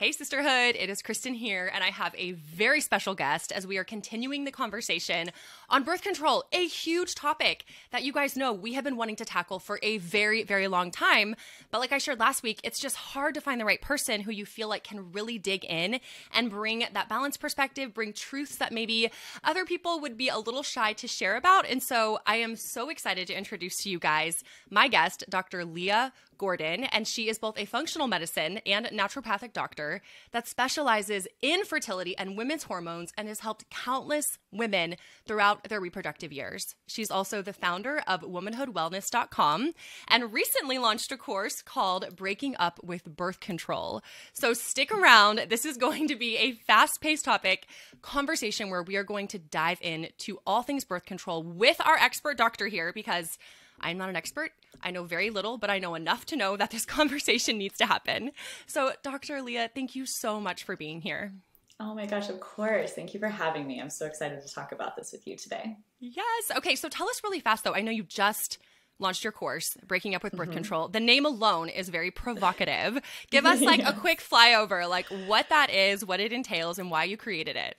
Hey, Sisterhood. It is Kristen here, and I have a very special guest as we are continuing the conversation on birth control, a huge topic that you guys know we have been wanting to tackle for a very, very long time. But like I shared last week, it's just hard to find the right person who you feel like can really dig in and bring that balanced perspective, bring truths that maybe other people would be a little shy to share about. And so I am so excited to introduce to you guys my guest, Dr. Leah Gordon, and she is both a functional medicine and naturopathic doctor that specializes in fertility and women's hormones and has helped countless women throughout their reproductive years. She's also the founder of womanhoodwellness.com and recently launched a course called Breaking Up with Birth Control. So stick around. This is going to be a fast-paced topic conversation where we are going to dive into all things birth control with our expert doctor here, because I'm not an expert. I know very little, but I know enough to know that this conversation needs to happen. So, Dr. Leah, thank you so much for being here. Oh my gosh, of course. Thank you for having me. I'm so excited to talk about this with you today. Yes. Okay, so tell us really fast, though. I know you just launched your course, Breaking Up with Birth Control. The name alone is very provocative. Give us like a quick flyover, like what that is, what it entails, and why you created it.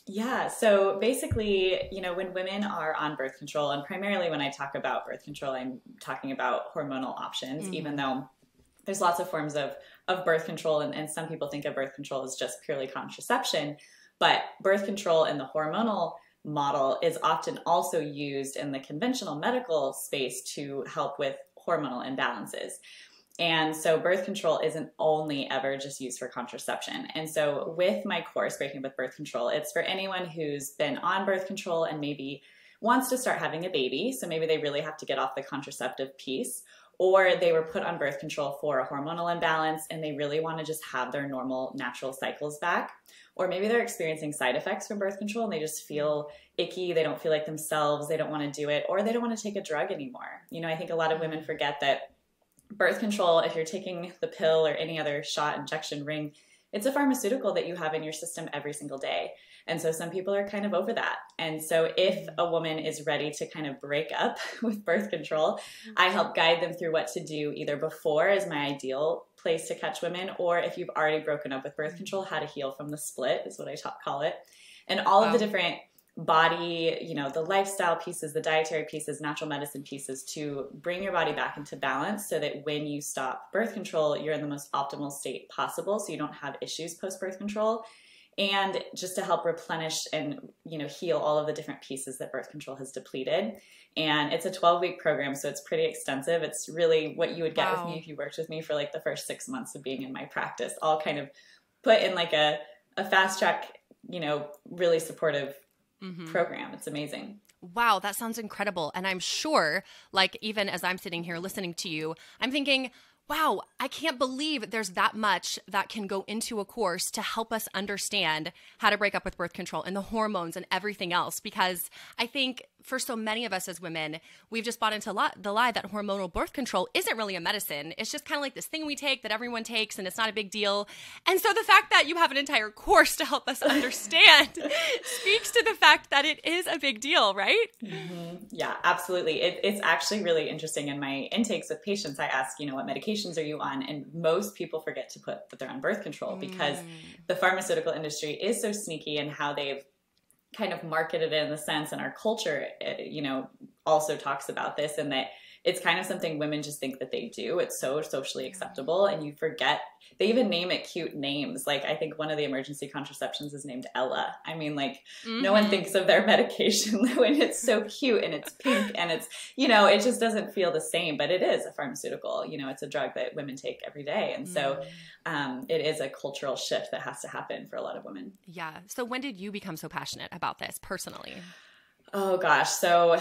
Yeah. So basically, when women are on birth control, and primarily when I talk about birth control, I'm talking about hormonal options, even though there's lots of forms of birth control. And some people think of birth control as just purely contraception, but birth control in the hormonal model is often also used in the conventional medical space to help with hormonal imbalances. And so birth control isn't only ever just used for contraception. And so with my course, Breaking Up with Birth Control, it's for anyone who's been on birth control and maybe wants to start having a baby. So maybe they really have to get off the contraceptive piece, or they were put on birth control for a hormonal imbalance and they really want to just have their normal natural cycles back. Or maybe they're experiencing side effects from birth control and they just feel icky, they don't feel like themselves, they don't want to do it, or they don't want to take a drug anymore. I think a lot of women forget that birth control, if you're taking the pill or any other shot, injection, ring, it's a pharmaceutical that you have in your system every single day. And so some people are kind of over that. And so if a woman is ready to kind of break up with birth control, I help guide them through what to do either before is my ideal place to catch women, or if you've already broken up with birth control, how to heal from the split is what I call it. And all of the different body, the lifestyle pieces, the dietary pieces, natural medicine pieces to bring your body back into balance so that when you stop birth control, you're in the most optimal state possible so you don't have issues post-birth control, and just to help replenish and, heal all of the different pieces that birth control has depleted. And it's a 12-week program, so it's pretty extensive. It's really what you would get with me if you worked with me for like the first 6 months of being in my practice, all kind of put in like a fast track, really supportive program. It's amazing. Wow, that sounds incredible. And I'm sure, like, even as I'm sitting here listening to you, I'm thinking, wow, I can't believe there's that much that can go into a course to help us understand how to break up with birth control and the hormones and everything else. Because I think for so many of us as women, we've just bought into the lie that hormonal birth control isn't really a medicine. It's just kind of like this thing we take that everyone takes and it's not a big deal. And so the fact that you have an entire course to help us understand speaks to the fact that it is a big deal, right? Yeah, absolutely. It's actually really interesting. In my intakes with patients, I ask, what medications are you on? And most people forget to put that they're on birth control because the pharmaceutical industry is so sneaky in how they've kind of marketed it in the sense, and our culture, also talks about this, and that it's kind of something women just think that they do. It's so socially acceptable, and you forget. They even name it cute names. Like, I think one of the emergency contraceptions is named Ella. I mean, like, no one thinks of their medication when it's so cute and it's pink and it's, it just doesn't feel the same, but it is a pharmaceutical. It's a drug that women take every day. And so it is a cultural shift that has to happen for a lot of women. Yeah. So when did you become so passionate about this personally? Oh gosh. So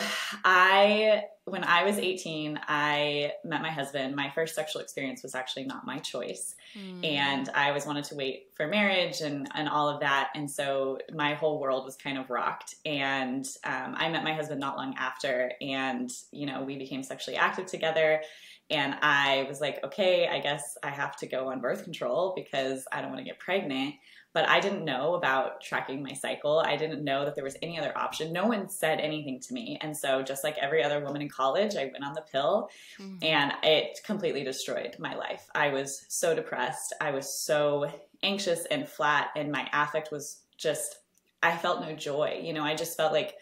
when I was 18, I met my husband. My first sexual experience was actually not my choice. And I always wanted to wait for marriage and all of that. And so my whole world was kind of rocked. And I met my husband not long after, and, we became sexually active together. And I was like, okay, I guess I have to go on birth control because I don't want to get pregnant. But I didn't know about tracking my cycle. I didn't know that there was any other option. No one said anything to me. And so just like every other woman in college, I went on the pill and it completely destroyed my life. I was so depressed. I was so anxious and flat, and my affect was just, I felt no joy. You know, I just felt like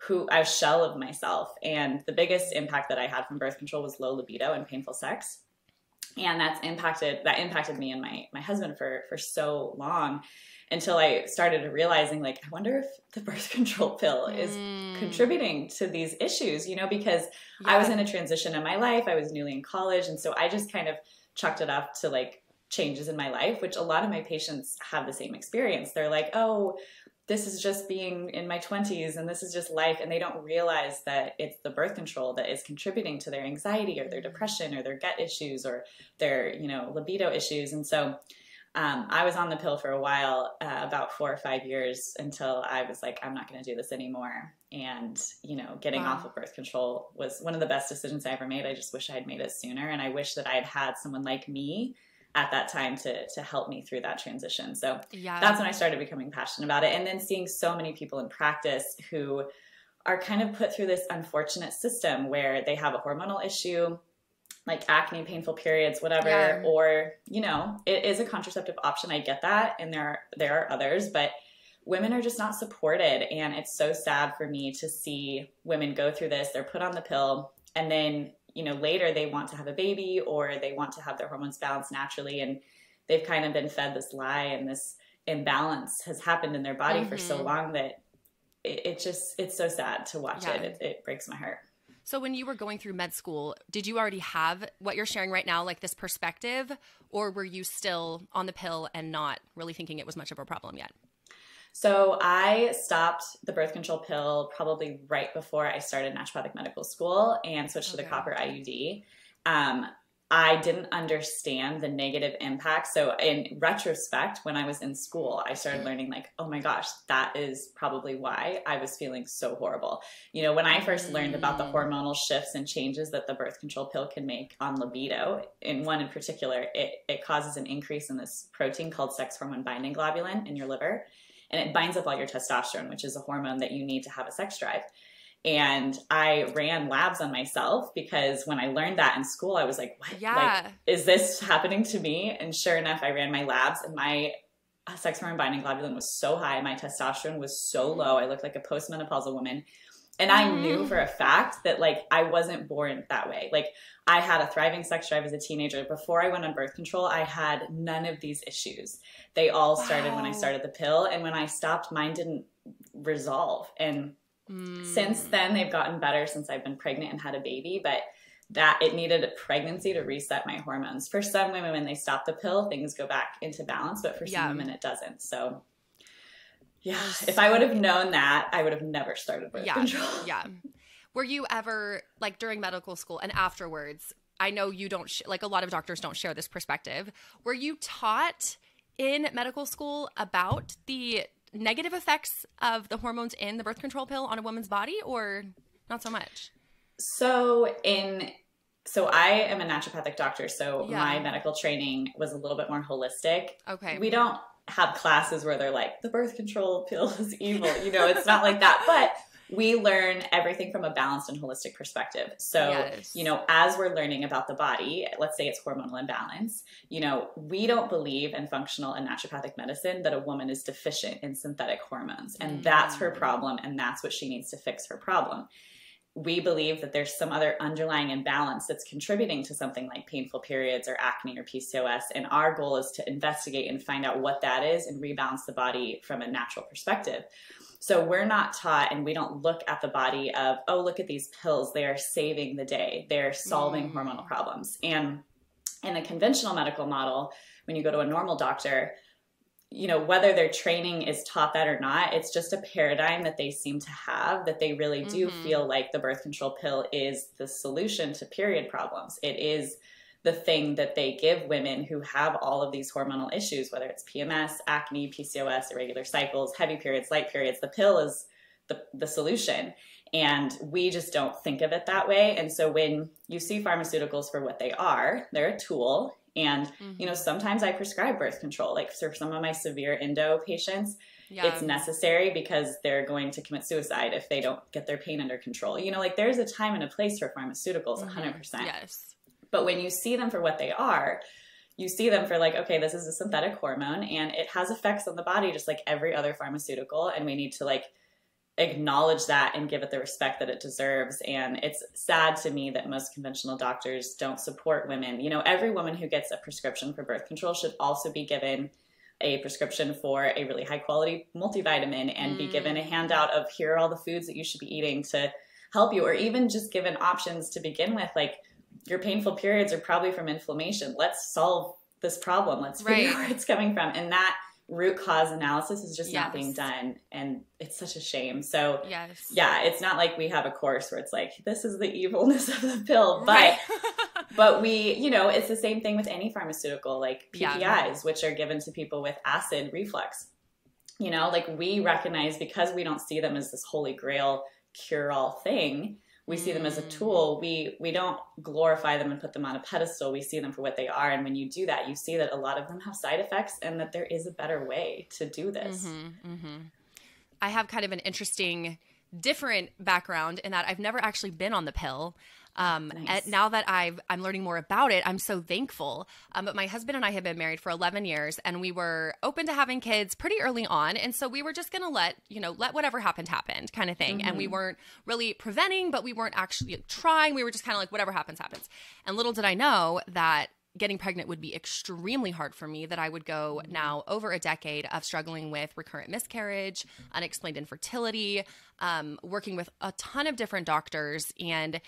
I was a shell of myself. And the biggest impact that I had from birth control was low libido and painful sex. And that impacted me and my husband for so long, until I started realizing, like, I wonder if the birth control pill is contributing to these issues, you know, because I was in a transition in my life. I was newly in college. And so I just kind of chalked it up to like changes in my life, which a lot of my patients have the same experience. They're like, oh, this is just being in my 20s and this is just life. And they don't realize that it's the birth control that is contributing to their anxiety or their depression or their gut issues or their, you know, libido issues. And so I was on the pill for a while, about 4 or 5 years, until I was like, I'm not going to do this anymore. And, you know, getting off of birth control was one of the best decisions I ever made. I just wish I had made it sooner. And I wish that I had had someone like me at that time to help me through that transition. So that's when I started becoming passionate about it. And then seeing so many people in practice who are kind of put through this unfortunate system where they have a hormonal issue, like acne, painful periods, whatever, or, you know, it is a contraceptive option. I get that. And there are others, but women are just not supported. And it's so sad for me to see women go through this. They're put on the pill, and then, you know, later they want to have a baby or they want to have their hormones balanced naturally. And they've kind of been fed this lie, and this imbalance has happened in their body for so long that it's so sad to watch it. It breaks my heart. So when you were going through med school, did you already have what you're sharing right now, like this perspective, or were you still on the pill and not really thinking it was much of a problem yet? So I stopped the birth control pill probably right before I started naturopathic medical school and switched to the copper IUD. I didn't understand the negative impact. So in retrospect, when I was in school, I started learning like, oh my gosh, that is probably why I was feeling so horrible. You know, when I first learned about the hormonal shifts and changes that the birth control pill can make on libido, in one in particular, it causes an increase in this protein called sex hormone binding globulin in your liver. And it binds up all your testosterone, which is a hormone that you need to have a sex drive. And I ran labs on myself because when I learned that in school, I was like, what? Like, is this happening to me? And sure enough, I ran my labs and my sex hormone binding globulin was so high. My testosterone was so low. I looked like a postmenopausal woman. And I knew for a fact that like I wasn't born that way. Like I had a thriving sex drive as a teenager. Before I went on birth control, I had none of these issues. They all started when I started the pill. And when I stopped, mine didn't resolve. And since then, they've gotten better since I've been pregnant and had a baby, but that it needed a pregnancy to reset my hormones. For some women, when they stop the pill, things go back into balance, but for some women, it doesn't. So if I would have known that, I would have never started birth control. Were you ever, like during medical school and afterwards, I know you don't, like a lot of doctors don't share this perspective. Were you taught in medical school about the negative effects of the hormones in the birth control pill on a woman's body, or not so much? So I am a naturopathic doctor, so my medical training was a little bit more holistic. Okay. We don't have classes where they're like, the birth control pill is evil. You know, it's not like that. But we learn everything from a balanced and holistic perspective. So, you know, as we're learning about the body, let's say it's hormonal imbalance, you know, we don't believe in functional and naturopathic medicine that a woman is deficient in synthetic hormones. And that's her problem. And that's what she needs to fix her problem. We believe that there's some other underlying imbalance that's contributing to something like painful periods or acne or PCOS. And our goal is to investigate and find out what that is and rebalance the body from a natural perspective. So we're not taught, and we don't look at the body of, oh, look at these pills. They are saving the day. They're solving hormonal problems. And in the conventional medical model, when you go to a normal doctor, you know, whether their training is taught that or not, it's just a paradigm that they seem to have, that they really do feel like the birth control pill is the solution to period problems. It is the thing that they give women who have all of these hormonal issues, whether it's PMS, acne, PCOS, irregular cycles, heavy periods, light periods. The pill is the solution. And we just don't think of it that way. And so when you see pharmaceuticals for what they are, they're a tool. And, you know, sometimes I prescribe birth control. Like for some of my severe endo patients, it's necessary because they're going to commit suicide if they don't get their pain under control. You know, like there's a time and a place for pharmaceuticals, 100%. Yes. But when you see them for what they are, you see them for like, okay, this is a synthetic hormone and it has effects on the body just like every other pharmaceutical. And we need to like acknowledge that and give it the respect that it deserves. And it's sad to me that most conventional doctors don't support women. You know, every woman who gets a prescription for birth control should also be given a prescription for a really high quality multivitamin and be given a handout of here are all the foods that you should be eating to help you, or even just given options to begin with, like your painful periods are probably from inflammation. Let's solve this problem. Let's figure out where it's coming from. And that root cause analysis is just not being done. And it's such a shame. So yeah, it's not like we have a course where it's like, this is the evilness of the pill, but, but we, you know, it's the same thing with any pharmaceutical, like PPIs, which are given to people with acid reflux. You know, like we recognize, because we don't see them as this holy grail cure-all thing, we see them as a tool. We don't glorify them and put them on a pedestal. We see them for what they are. And when you do that, you see that a lot of them have side effects and that there is a better way to do this. I have kind of an interesting, different background in that I've never actually been on the pill. And now that I'm learning more about it, I'm so thankful. But my husband and I have been married for 11 years and we were open to having kids pretty early on. And so we were just going to let whatever happened kind of thing. And we weren't really preventing, but we weren't actually trying. We were just kind of like, whatever happens. And little did I know that getting pregnant would be extremely hard for me, that I would go now over a decade of struggling with recurrent miscarriage, unexplained infertility, working with a ton of different doctors, and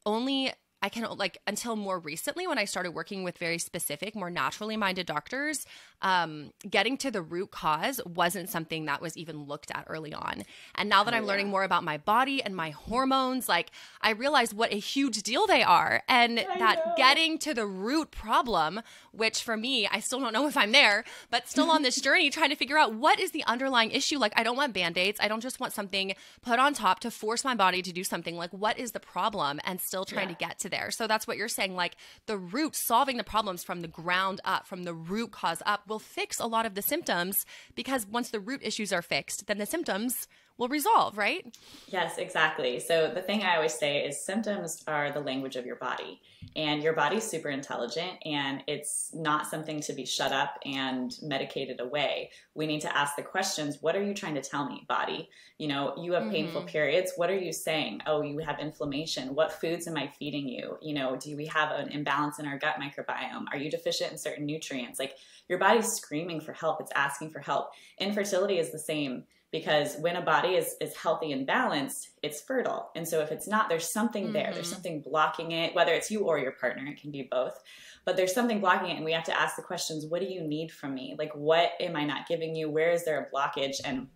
only I can, like, until more recently when I started working with very specific, more naturally minded doctors, getting to the root cause wasn't something that was even looked at early on. And now that I'm learning more about my body and my hormones, like, I realize what a huge deal they are, and that getting to the root problem, which for me, I still don't know if I'm there, but still on this journey trying to figure out what is the underlying issue. Like, I don't want Band-Aids. I don't just want something put on top to force my body to do something. Like, what is the problem? And still trying to get to there. So that's what you're saying, like the root, solving the problems from the ground up, from the root cause up, will fix a lot of the symptoms, because once the root issues are fixed, then the symptoms will resolve, right? Yes, exactly. So the thing I always say is symptoms are the language of your body, and your body's super intelligent, and it's not something to be shut up and medicated away. We need to ask the questions. What are you trying to tell me, body? You know, you have painful periods. What are you saying? Oh, you have inflammation. What foods am I feeding you? You know, do we have an imbalance in our gut microbiome? Are you deficient in certain nutrients? Like, your body's screaming for help. It's asking for help. Infertility is the same. Because when a body is healthy and balanced, it's fertile. And so if it's not, there's something there. There's something blocking it, whether it's you or your partner. It can be both. But there's something blocking it, and we have to ask the questions, what do you need from me? Like, what am I not giving you? Where is there a blockage? And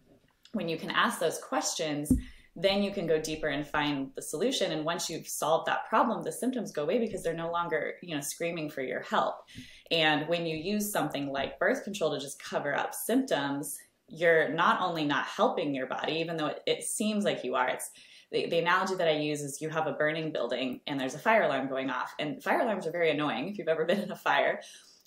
when you can ask those questions, then you can go deeper and find the solution. And once you've solved that problem, the symptoms go away because they're no longer, you know, screaming for your help. And when you use something like birth control to just cover up symptoms, you're not only not helping your body, even though it seems like you are. It's the analogy that I use is you have a burning building and there's a fire alarm going off, and fire alarms are very annoying if you've ever been in a fire,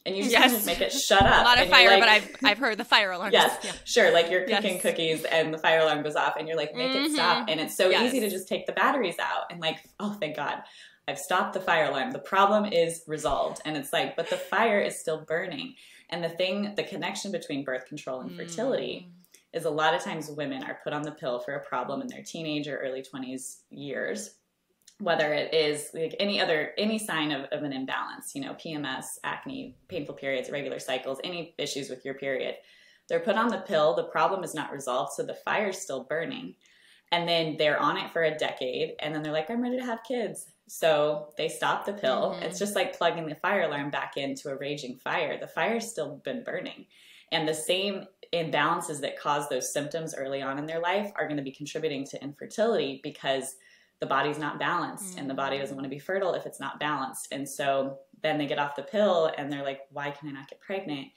and you just kind of make it shut up. Not a fire, like, but I've heard the fire alarm. Yes, sure. Like, you're cooking cookies and the fire alarm goes off and you're like, make it stop. And it's so easy to just take the batteries out and like, oh, thank God, I've stopped the fire alarm. The problem is resolved. And it's like, but the fire is still burning. And the connection between birth control and fertility is a lot of times women are put on the pill for a problem in their teenage or early 20s years, whether it is like any sign of an imbalance, you know, PMS, acne, painful periods, irregular cycles, any issues with your period. They're put on the pill. The problem is not resolved. So the fire's still burning. And then they're on it for a decade. And then they're like, I'm ready to have kids. So they stop the pill. It's just like plugging the fire alarm back into a raging fire. The fire's still been burning. And the same imbalances that cause those symptoms early on in their life are going to be contributing to infertility, because the body's not balanced and the body doesn't want to be fertile if it's not balanced. And so then they get off the pill and they're like, why can I not get pregnant?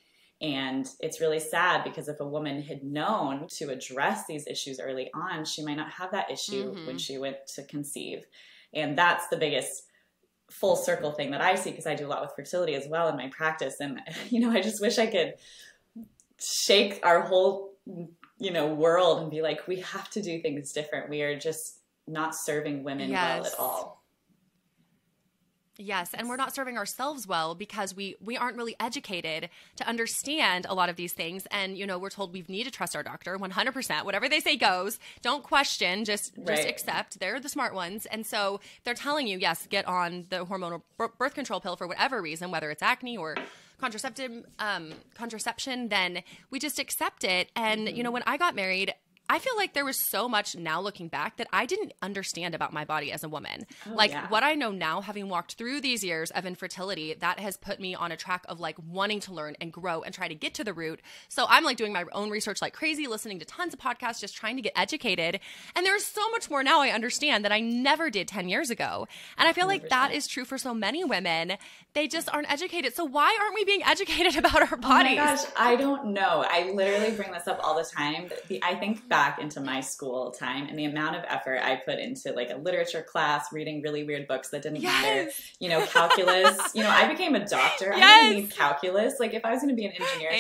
And it's really sad, because if a woman had known to address these issues early on, she might not have that issue when she went to conceive. And that's the biggest full circle thing that I see, because I do a lot with fertility as well in my practice. And, you know, I just wish I could shake our whole, you know, world and be like, we have to do things different. We are just not serving women well at all. Yes, and we're not serving ourselves well because we aren't really educated to understand a lot of these things. And, you know, we're told we need to trust our doctor 100%. Whatever they say goes. Don't question, just accept. They're the smart ones. And so they're telling you, yes, get on the hormonal birth control pill for whatever reason, whether it's acne or contraception, then we just accept it. And, you know, when I got married, I feel like there was so much now looking back that I didn't understand about my body as a woman. What I know now, having walked through these years of infertility, that has put me on a track of like wanting to learn and grow and try to get to the root. So I'm like doing my own research like crazy, listening to tons of podcasts, just trying to get educated. And there's so much more now I understand that I never did 10 years ago. And I feel like that is true for so many women. They just aren't educated. So why aren't we being educated about our bodies? Oh my gosh, I don't know. I literally bring this up all the time. I think back into my school time and the amount of effort I put into like a literature class, reading really weird books that didn't matter, you know, calculus, you know, I became a doctor. I didn't need calculus. Like if I was going to be an engineer,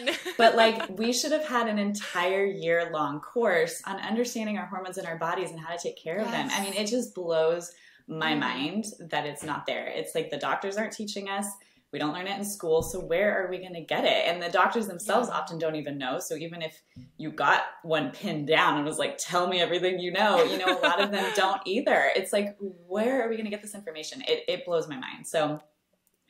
sure. But like we should have had an entire year-long course on understanding our hormones in our bodies and how to take care of them. I mean, it just blows my mind that it's not there. It's like the doctors aren't teaching us. We don't learn it in school. So where are we going to get it? And the doctors themselves often don't even know. So even if you got one pinned down and was like, tell me everything you know, a lot of them don't either. It's like, where are we going to get this information? It blows my mind. So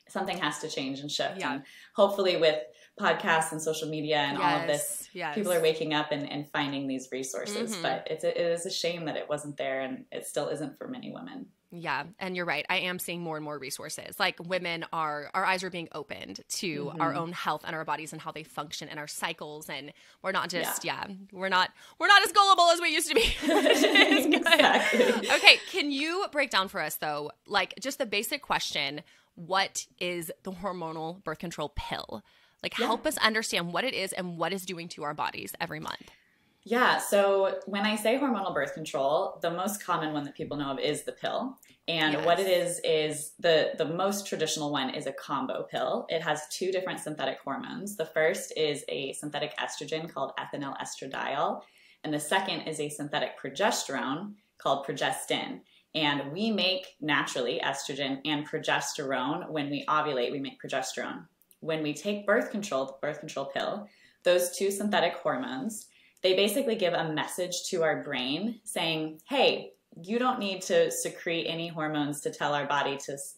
something has to change and shift. Yeah. And hopefully with podcasts and social media and all of this, people are waking up and finding these resources. But it is a shame that it wasn't there, and it still isn't for many women. Yeah. And you're right. I am seeing more and more resources. Like women our eyes are being opened to our own health and our bodies and how they function and our cycles. And we're not just, we're not as gullible as we used to be. Exactly. Okay. Can you break down for us though, like just the basic question, what is the hormonal birth control pill? Like help us understand what it is and what it's doing to our bodies every month. Yeah, so when I say hormonal birth control, the most common one that people know of is the pill. And what it is the most traditional one is a combo pill. It has two different synthetic hormones. The first is a synthetic estrogen called ethinyl estradiol, and the second is a synthetic progesterone called progestin. And we make naturally estrogen and progesterone. When we ovulate, we make progesterone. When we take birth control, the birth control pill, those two synthetic hormones, they basically give a message to our brain saying, hey, you don't need to secrete any hormones to tell our body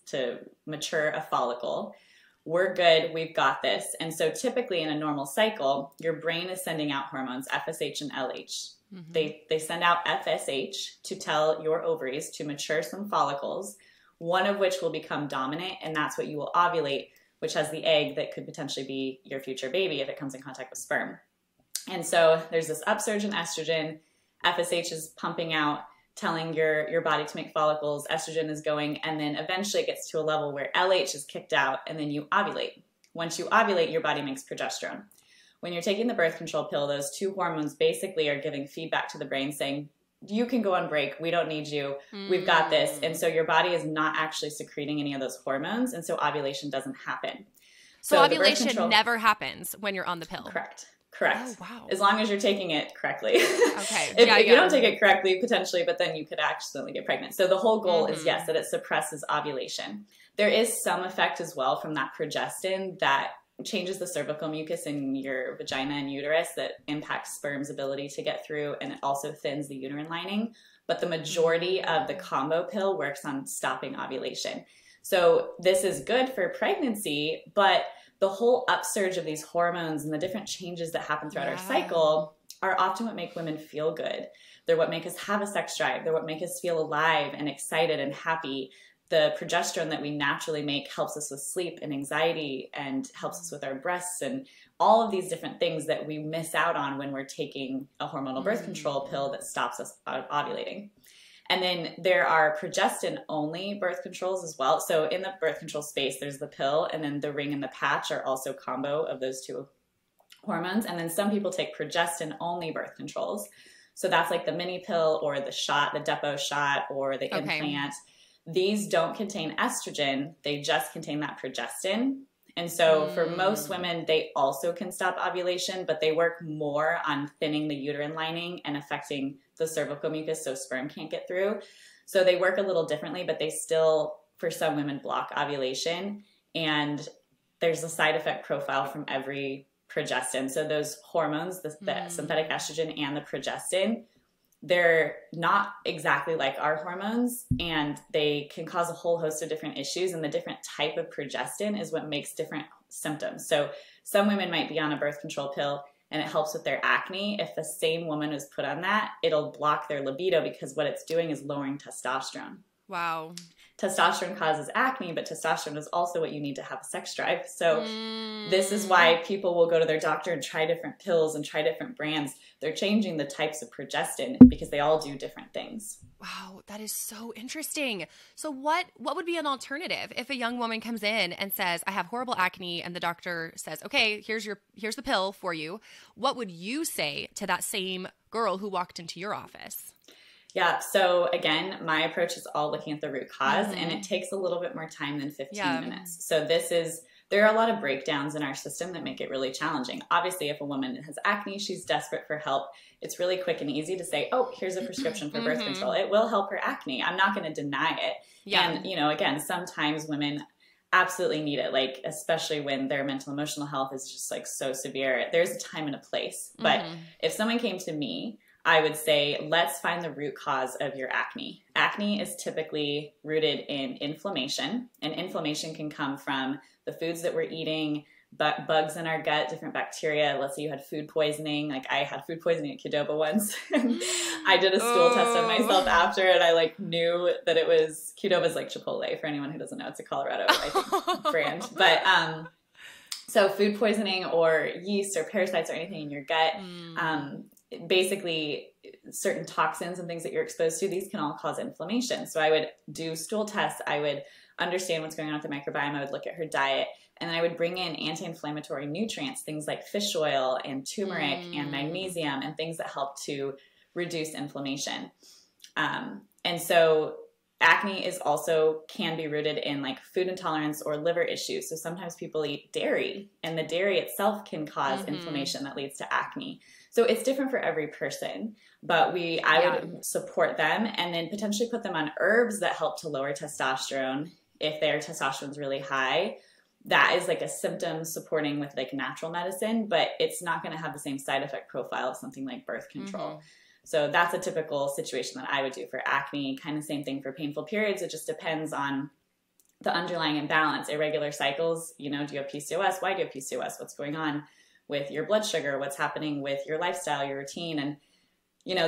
to mature a follicle. We're good. We've got this. And so typically in a normal cycle, your brain is sending out hormones, FSH and LH. They send out FSH to tell your ovaries to mature some follicles, one of which will become dominant, and that's what you will ovulate, which has the egg that could potentially be your future baby if it comes in contact with sperm. And so there's this upsurge in estrogen, FSH is pumping out, telling your body to make follicles, estrogen is going, and then eventually it gets to a level where LH is kicked out, and then you ovulate. Once you ovulate, your body makes progesterone. When you're taking the birth control pill, those two hormones basically are giving feedback to the brain saying, you can go on break, we don't need you, we've got this. And so your body is not actually secreting any of those hormones, and so ovulation doesn't happen. So ovulation never happens when you're on the pill? Correct. Oh, wow. As long as you're taking it correctly. Okay. If you don't take it correctly, potentially, but then you could accidentally get pregnant. So the whole goal is, yes, that it suppresses ovulation. There is some effect as well from that progestin that changes the cervical mucus in your vagina and uterus that impacts sperm's ability to get through, and it also thins the uterine lining. But the majority of the combo pill works on stopping ovulation. So this is good for pregnancy, but the whole upsurge of these hormones and the different changes that happen throughout our cycle are often what make women feel good. They're what make us have a sex drive. They're what make us feel alive and excited and happy. The progesterone that we naturally make helps us with sleep and anxiety and helps us with our breasts and all of these different things that we miss out on when we're taking a hormonal birth control pill that stops us ovulating. And then there are progestin-only birth controls as well. So in the birth control space, there's the pill, and then the ring and the patch are also combo of those two hormones. And then some people take progestin-only birth controls. So that's like the mini pill or the shot, the depot shot or the implant. These don't contain estrogen. They just contain that progestin. And so for most women, they also can stop ovulation, but they work more on thinning the uterine lining and affecting the cervical mucus so sperm can't get through. So they work a little differently, but they still, for some women, block ovulation. And there's a side effect profile from every progestin. So those hormones, the synthetic estrogen and the progestin, they're not exactly like our hormones, and they can cause a whole host of different issues. And the different type of progestin is what makes different symptoms. So some women might be on a birth control pill and it helps with their acne. If the same woman was put on that, it'll block their libido because what it's doing is lowering testosterone. Wow. Testosterone causes acne, but testosterone is also what you need to have a sex drive. So this is why people will go to their doctor and try different pills and try different brands. They're changing the types of progestin because they all do different things. Wow, that is so interesting. So what would be an alternative if a young woman comes in and says, I have horrible acne, and the doctor says, okay, here's the pill for you. What would you say to that same girl who walked into your office? Yeah. So again, my approach is all looking at the root cause, and it takes a little bit more time than 15 minutes. So there are a lot of breakdowns in our system that make it really challenging. Obviously, if a woman has acne, she's desperate for help. It's really quick and easy to say, oh, here's a prescription for birth control. It will help her acne. I'm not going to deny it. Yeah. And, again, sometimes women absolutely need it, like especially when their mental emotional health is just like so severe. There's a time and a place. But if someone came to me, I would say, let's find the root cause of your acne. Acne is typically rooted in inflammation, and inflammation can come from the foods that we're eating, bugs in our gut, different bacteria. Let's say you had food poisoning. Like I had food poisoning at Qdoba once. I did a stool test on myself after, and I knew that it was Qdoba's like Chipotle. For anyone who doesn't know, it's a Colorado brand. But so food poisoning or yeast or parasites or anything in your gut, basically certain toxins and things that you're exposed to, these can all cause inflammation. So I would do stool tests. I would understand what's going on with the microbiome. I would look at her diet, and then I would bring in anti-inflammatory nutrients, things like fish oil and turmeric and magnesium, and things that help to reduce inflammation. And so acne can be rooted in food intolerance or liver issues. So sometimes people eat dairy, and the dairy itself can cause inflammation that leads to acne. So it's different for every person, but I would support them and then potentially put them on herbs that help to lower testosterone if their testosterone is really high. That is a symptom supporting with natural medicine, but it's not going to have the same side effect profile of something like birth control. So that's a typical situation that I would do for acne. Kind of same thing for painful periods. It just depends on the underlying imbalance. Irregular cycles, do you have PCOS? Why do you have PCOS? What's going on with your blood sugar? What's happening with your lifestyle, your routine? And,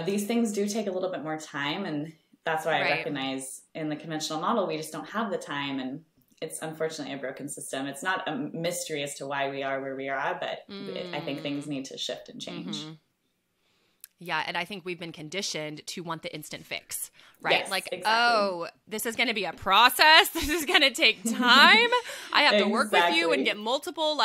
these things do take a little bit more time. And that's why I recognize in the conventional model, we just don't have the time. And it's unfortunately a broken system. It's not a mystery as to why we are where we are, but I think things need to shift and change. Yeah, and I think we've been conditioned to want the instant fix, right? Yes, exactly. Oh, this is going to be a process. This is going to take time. I have to work with you and get multiple,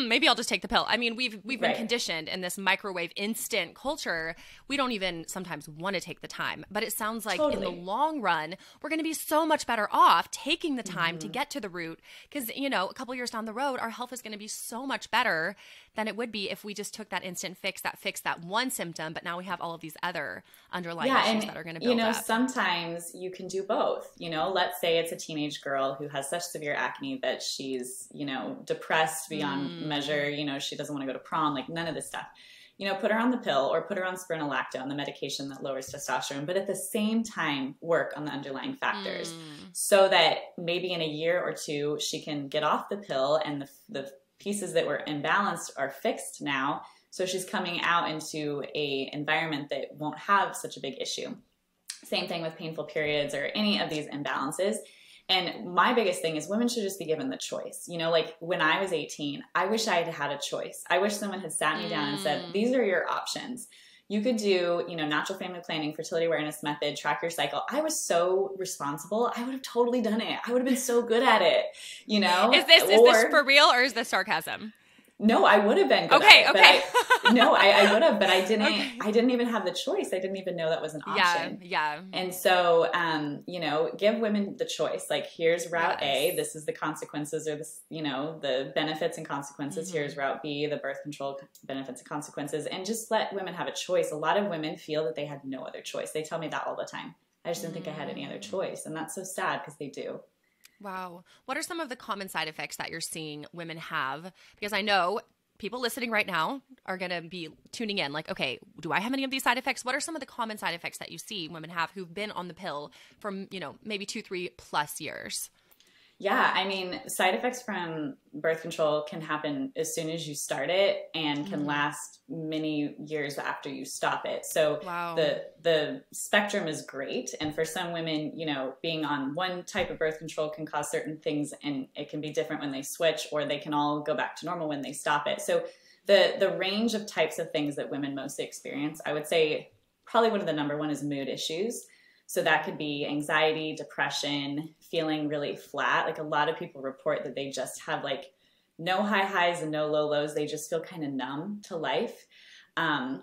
maybe I'll just take the pill. I mean, we've been conditioned in this microwave instant culture. We don't even sometimes want to take the time, but it sounds like in the long run, we're going to be so much better off taking the time to get to the root, because, a couple years down the road, our health is going to be so much better than it would be if we just took that instant fix that fixed that one symptom, but now we have all of these other underlying issues that are going to build up. Sometimes you can do both. Let's say it's a teenage girl who has such severe acne that she's, depressed beyond measure. She doesn't want to go to prom, none of this stuff. Put her on the pill or put her on spironolactone, the medication that lowers testosterone, but at the same time, work on the underlying factors so that maybe in a year or two, she can get off the pill and the pieces that were imbalanced are fixed now. So she's coming out into a environment that won't have such a big issue. Same thing with painful periods or any of these imbalances. And my biggest thing is women should just be given the choice. When I was 18, I wish I had had a choice. I wish someone had sat me down and said, these are your options. You could do, natural family planning, fertility awareness method, track your cycle. I was so responsible. I would have totally done it. I would have been so good at it, Is this for real or is this sarcasm? No, I would have been good at it. Okay. I would have, but I didn't. Okay. I didn't even have the choice. I didn't even know that was an option. Yeah. And so, give women the choice. Here's route A. This is the consequences, or the benefits and consequences. Here's route B, the birth control benefits and consequences, and just let women have a choice. A lot of women feel that they had no other choice. They tell me that all the time. I just didn't think I had any other choice. And that's so sad because they do. Wow. What are some of the common side effects that you're seeing women have? Because I know people listening right now are going to be tuning in like, okay, do I have any of these side effects? What are some of the common side effects that you see women have who've been on the pill for, maybe 2-3+ years? Yeah, I mean, side effects from birth control can happen as soon as you start it and can last many years after you stop it. So wow. the spectrum is great. And for some women, being on one type of birth control can cause certain things, and it can be different when they switch, or they can all go back to normal when they stop it. So the range of types of things that women mostly experience, I would say probably one of the number one is mood issues. So that could be anxiety, depression, feeling really flat. Like a lot of people report that they just have like no high highs and no low lows. They just feel kind of numb to life. Wow.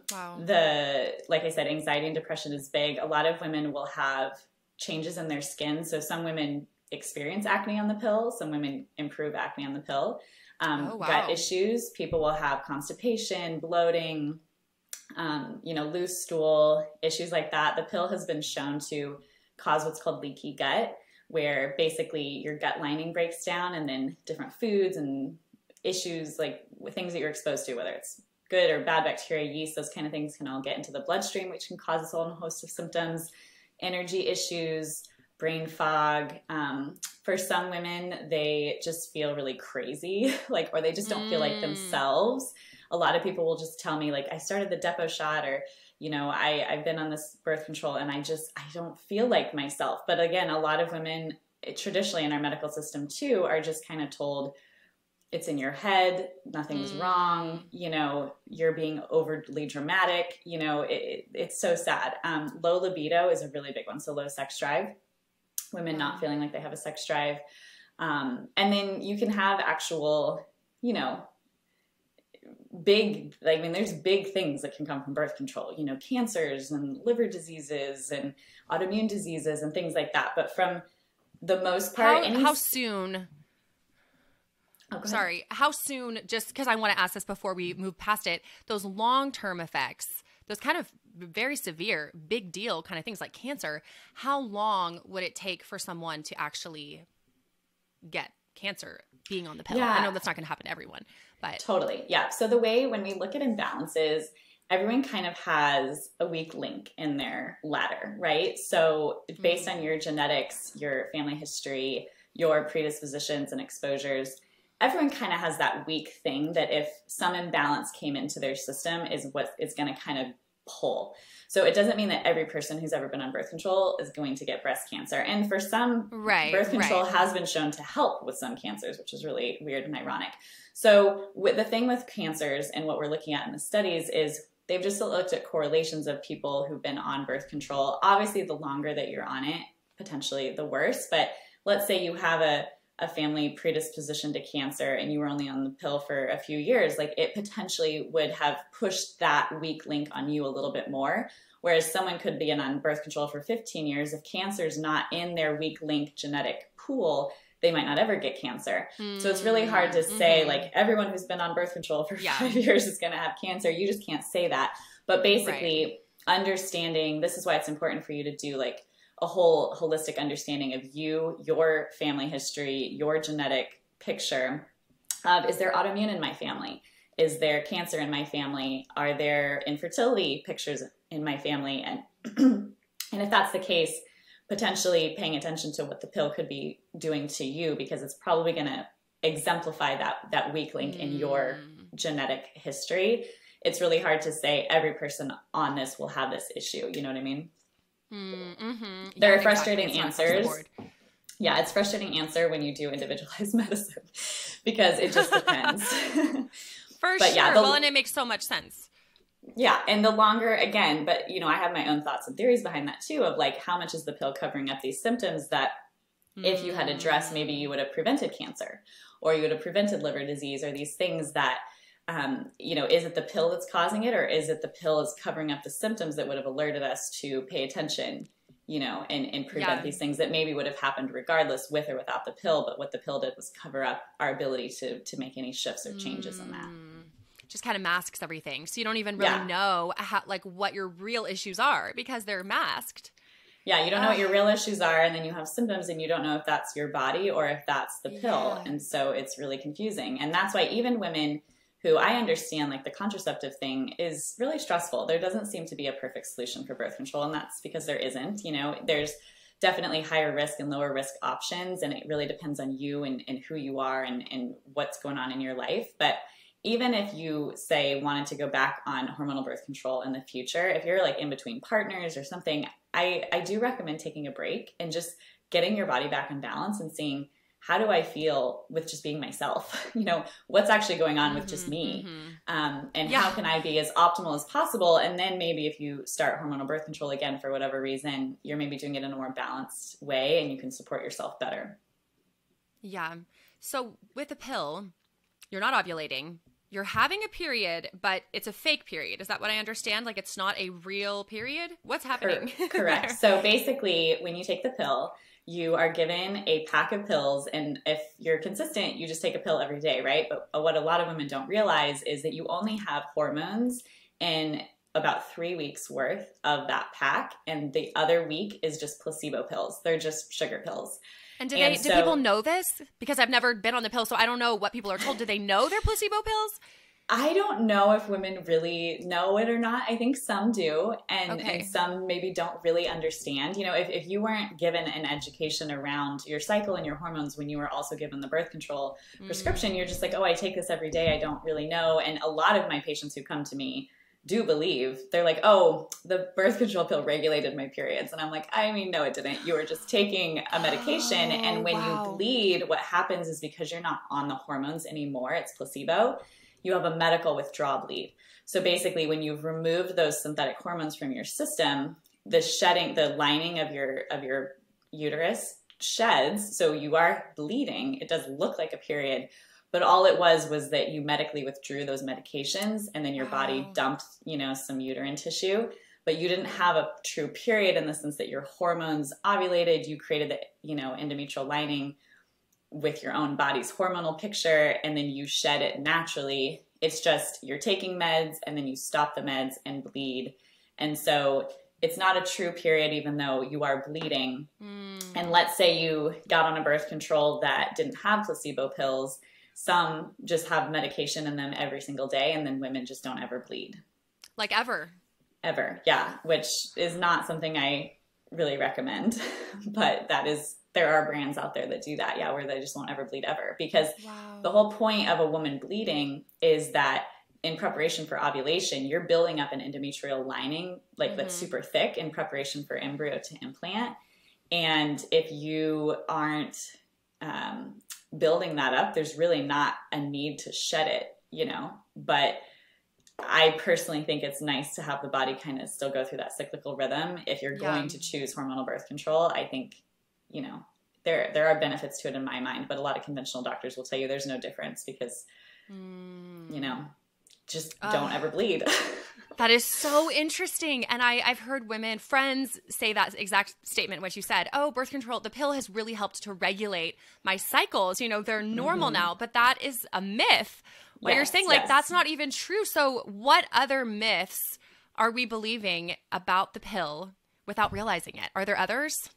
Like I said, anxiety and depression is big. A lot of women will have changes in their skin. So some women experience acne on the pill. Some women improve acne on the pill. Wow. Gut issues. People will have constipation, bloating, loose stool, issues like that. The pill has been shown to cause what's called leaky gut, where basically your gut lining breaks down, and then different foods and issues like things that you're exposed to, whether it's good or bad bacteria, yeast, those kind of things can all get into the bloodstream, which can cause a whole host of symptoms, energy issues, brain fog. For some women, they just feel really crazy, or they just don't feel like themselves. A lot of people will just tell me I started the depot shot, or, I've been on this birth control and I don't feel like myself. But again, a lot of women traditionally in our medical system too, are just kind of told it's in your head, nothing's wrong, you're being overly dramatic, it's so sad. Low libido is a really big one. So low sex drive, women not feeling like they have a sex drive. And then you can have actual, there's big things that can come from birth control, cancers and liver diseases and autoimmune diseases and things like that. But from the most part, how soon? How soon, just because I want to ask this before we move past it, those long-term effects, those kind of very severe, big deal kind of things like cancer, how long would it take for someone to actually get cancer being on the pill? Yeah. I know that's not going to happen to everyone, but totally. Yeah. So the way when we look at imbalances, everyone kind of has a weak link in their ladder, right? So based on your genetics, your family history, your predispositions and exposures, everyone kind of has that weak thing that if some imbalance came into their system is what it's going to kind of pull. So it doesn't mean that every person who's ever been on birth control is going to get breast cancer. And for some, birth control has been shown to help with some cancers, which is really weird and ironic. So the thing with cancers and what we're looking at in the studies is they've just looked at correlations of people who've been on birth control. Obviously, the longer that you're on it, potentially the worse. But let's say you have a family predisposition to cancer and you were only on the pill for a few years, it potentially would have pushed that weak link on you a little bit more. Whereas someone could be on birth control for 15 years. If cancer's not in their weak link genetic pool, they might not ever get cancer. So it's really hard to say everyone who's been on birth control for 5 years is going to have cancer. You just can't say that. But basically understanding, this is why it's important for you to do a whole holistic understanding of you, your family history, your genetic picture of, is there autoimmune in my family? Is there cancer in my family? Are there infertility pictures in my family? And and if that's the case, potentially paying attention to what the pill could be doing to you, because it's probably going to exemplify that weak link in your genetic history. It's really hard to say every person on this will have this issue. You know what I mean? Mm-hmm. There are frustrating answers. Yeah, it's frustrating answer when you do individualized medicine because it just depends. For sure. Well, and it makes so much sense. Yeah, and the longer, again, but I have my own thoughts and theories behind that too, of how much is the pill covering up these symptoms that if you had addressed, maybe you would have prevented cancer, or you would have prevented liver disease, or these things that is it the pill that's causing it, or is it the pill is covering up the symptoms that would have alerted us to pay attention, and prevent these things that maybe would have happened regardless with or without the pill. But what the pill did was cover up our ability to make any shifts or changes in that. Just kind of masks everything. So you don't even really know how, what your real issues are because they're masked. Yeah, you don't know what your real issues are, and then you have symptoms and you don't know if that's your body or if that's the pill. And so it's really confusing. And that's why even women who, I understand, like the contraceptive thing is really stressful. There doesn't seem to be a perfect solution for birth control, and that's because there isn't. You know, there's definitely higher risk and lower risk options, and it really depends on you and who you are and what's going on in your life. But even if you, say, wanted to go back on hormonal birth control in the future, if you're like in between partners or something, I do recommend taking a break and just getting your body back in balance and seeing, how do I feel with just being myself? You know, what's actually going on with just me? And how can I be as optimal as possible? And then maybe if you start hormonal birth control again, for whatever reason, you're maybe doing it in a more balanced way and you can support yourself better. Yeah. So with a pill, you're not ovulating. You're having a period, but it's a fake period. Is that what I understand? Like it's not a real period? What's happening? Correct. So basically, when you take the pill, you are given a pack of pills. And if you're consistent, you just take a pill every day, right? But what a lot of women don't realize is that you only have hormones in about 3 weeks worth of that pack. And the other week is just placebo pills. They're just sugar pills. And do people know this? Because I've never been on the pill, so I don't know what people are told. Do they know they're placebo pills? I don't know if women really know it or not. I think some do, and some maybe don't really understand. You know, if you weren't given an education around your cycle and your hormones when you were also given the birth control prescription, you're just like, oh, I take this every day. I don't really know. And a lot of my patients who come to me do believe, they're like, oh, the birth control pill regulated my periods. And I'm like, I mean, no, it didn't. You were just taking a medication. And when you bleed, what happens is because you're not on the hormones anymore, it's placebo, you have a medical withdrawal bleed. So basically, when you've removed those synthetic hormones from your system, the lining of your uterus sheds. So you are bleeding. It does look like a period. But all it was that you medically withdrew those medications and then your body dumped, you know, some uterine tissue. But you didn't have a true period in the sense that your hormones ovulated. You created the, you know, endometrial lining with your own body's hormonal picture, and then you shed it naturally. It's just you're taking meds and then you stop the meds and bleed. And so it's not a true period even though you are bleeding. And let's say you got on a birth control that didn't have placebo pills. Some just have medication in them every single day, and then women just don't ever bleed. Like ever? Ever, yeah, which is not something I really recommend. But there are brands out there that do that, yeah, where they just won't ever bleed ever. Because the whole point of a woman bleeding is that in preparation for ovulation, you're building up an endometrial lining, like that's super thick in preparation for embryo to implant. And if you aren't building that up, there's really not a need to shed it, you know. But I personally think it's nice to have the body kind of still go through that cyclical rhythm. If you're going to choose hormonal birth control, I think, you know, there are benefits to it in my mind, but a lot of conventional doctors will tell you there's no difference because, you know, just don't ever bleed. That is so interesting. And I've heard friends say that exact statement, what you said. Oh, birth control, the pill has really helped to regulate my cycles. You know, they're normal now, but that is a myth. What you're saying, like, that's not even true. So what other myths are we believing about the pill without realizing it? Are there others?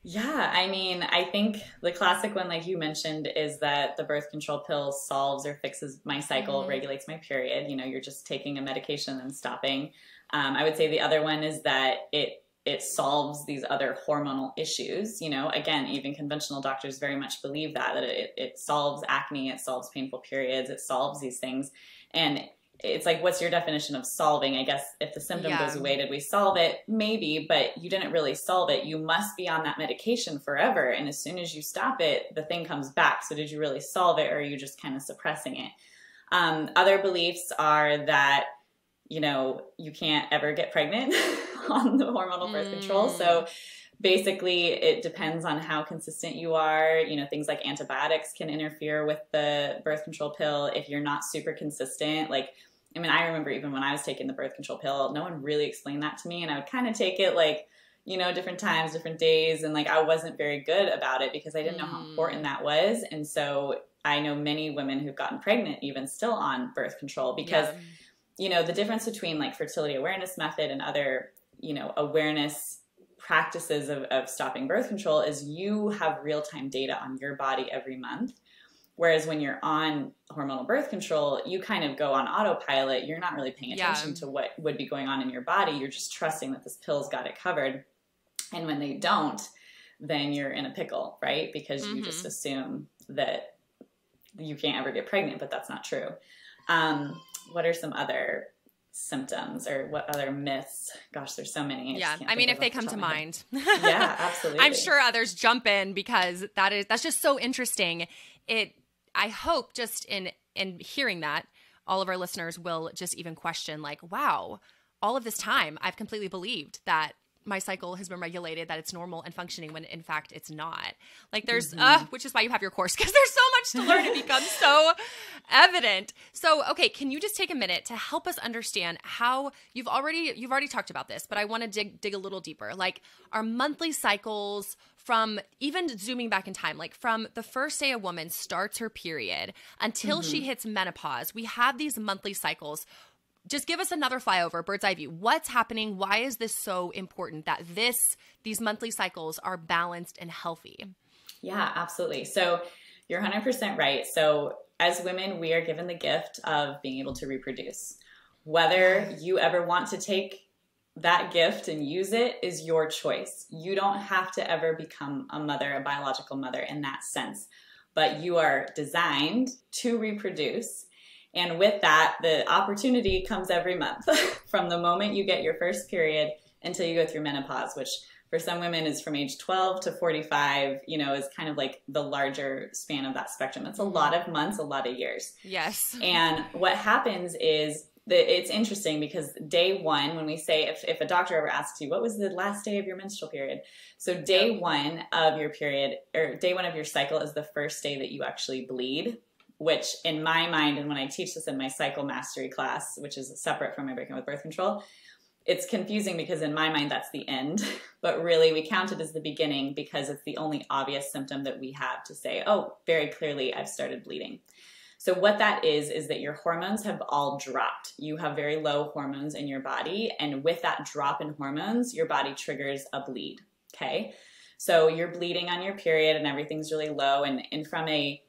Yeah, I mean, I think the classic one, like you mentioned, is that the birth control pill solves or fixes my cycle, regulates my period. You know, you're just taking a medication and stopping. I would say the other one is that it solves these other hormonal issues. You know, again, even conventional doctors very much believe that it solves acne, it solves painful periods, it solves these things. And it's like, what's your definition of solving? I guess if the symptom goes away, did we solve it? Maybe, but you didn't really solve it. You must be on that medication forever. And as soon as you stop it, the thing comes back. So did you really solve it, or are you just kind of suppressing it? Other beliefs are that, you know, you can't ever get pregnant on the hormonal birth control. So basically, it depends on how consistent you are. You know, things like antibiotics can interfere with the birth control pill if you're not super consistent. Like, I mean, I remember even when I was taking the birth control pill, no one really explained that to me. And I would kind of take it like, you know, different times, different days. And like, I wasn't very good about it because I didn't know how important that was. And so I know many women who've gotten pregnant even still on birth control because, you know, the difference between like fertility awareness method and other, you know, awareness practices of stopping birth control is you have real-time data on your body every month. Whereas when you're on hormonal birth control, you kind of go on autopilot. You're not really paying attention to what would be going on in your body. You're just trusting that this pill's got it covered. And when they don't, then you're in a pickle, right? Because you just assume that you can't ever get pregnant, but that's not true. What are some other symptoms or what other myths? Gosh, there's so many. I mean, if they come to mind. Yeah, absolutely. I'm sure others jump in because that's just so interesting. I hope just in hearing that, all of our listeners will just even question like, wow, all of this time I've completely believed that my cycle has been regulated, that it's normal and functioning when in fact it's not. Like there's, which is why you have your course, because there's so much to learn. It becomes so evident. So, okay, can you just take a minute to help us understand how you've already talked about this, but I want to dig a little deeper. Like our monthly cycles, from even zooming back in time, like from the first day a woman starts her period until she hits menopause, we have these monthly cycles. Just give us another flyover, bird's eye view. What's happening? Why is this so important that these monthly cycles are balanced and healthy? Yeah, absolutely. So you're 100% right. So as women, we are given the gift of being able to reproduce. Whether you ever want to take that gift and use it is your choice. You don't have to ever become a mother, a biological mother in that sense, but you are designed to reproduce. And with that, the opportunity comes every month from the moment you get your first period until you go through menopause, which for some women is from age 12 to 45, is kind of like the larger span of that spectrum. It's a lot of months, a lot of years. Yes. And what happens is it's interesting because day one, when we say, if a doctor ever asks you, what was the last day of your menstrual period? So day one of your period, or day one of your cycle is the first day that you actually bleed, which in my mind, and when I teach this in my cycle mastery class, which is separate from my Breaking with Birth Control, it's confusing because in my mind, that's the end, but really we count it as the beginning because it's the only obvious symptom that we have to say, oh, very clearly I've started bleeding. So what that is that your hormones have all dropped. You have very low hormones in your body. And with that drop in hormones, your body triggers a bleed. Okay. So you're bleeding on your period and everything's really low. And from a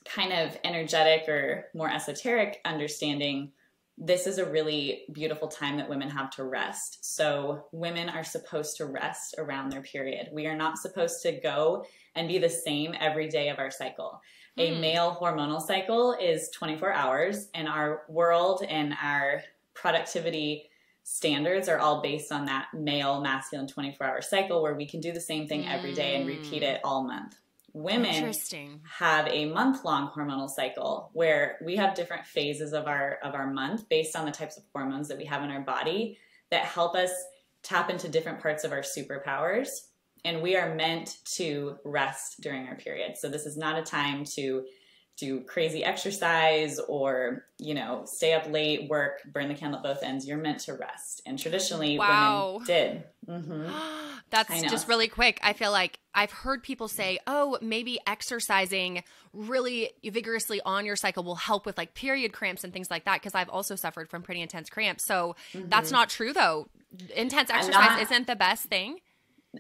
kind of energetic or more esoteric understanding, this is a really beautiful time that women have to rest. So women are supposed to rest around their period. We are not supposed to go and be the same every day of our cycle. A male hormonal cycle is 24 hours, and our world and our productivity standards are all based on that male masculine 24-hour cycle where we can do the same thing every day and repeat it all month. Women have a month-long hormonal cycle where we have different phases of our month based on the types of hormones that we have in our body that help us tap into different parts of our superpowers. And we are meant to rest during our period. So this is not a time to do crazy exercise or, stay up late, work, burn the candle at both ends. You're meant to rest. And traditionally, women did. That's just really quick. I feel like I've heard people say, oh, maybe exercising really vigorously on your cycle will help with like period cramps and things like that. Because I've also suffered from pretty intense cramps. So that's not true though. Intense exercise isn't the best thing.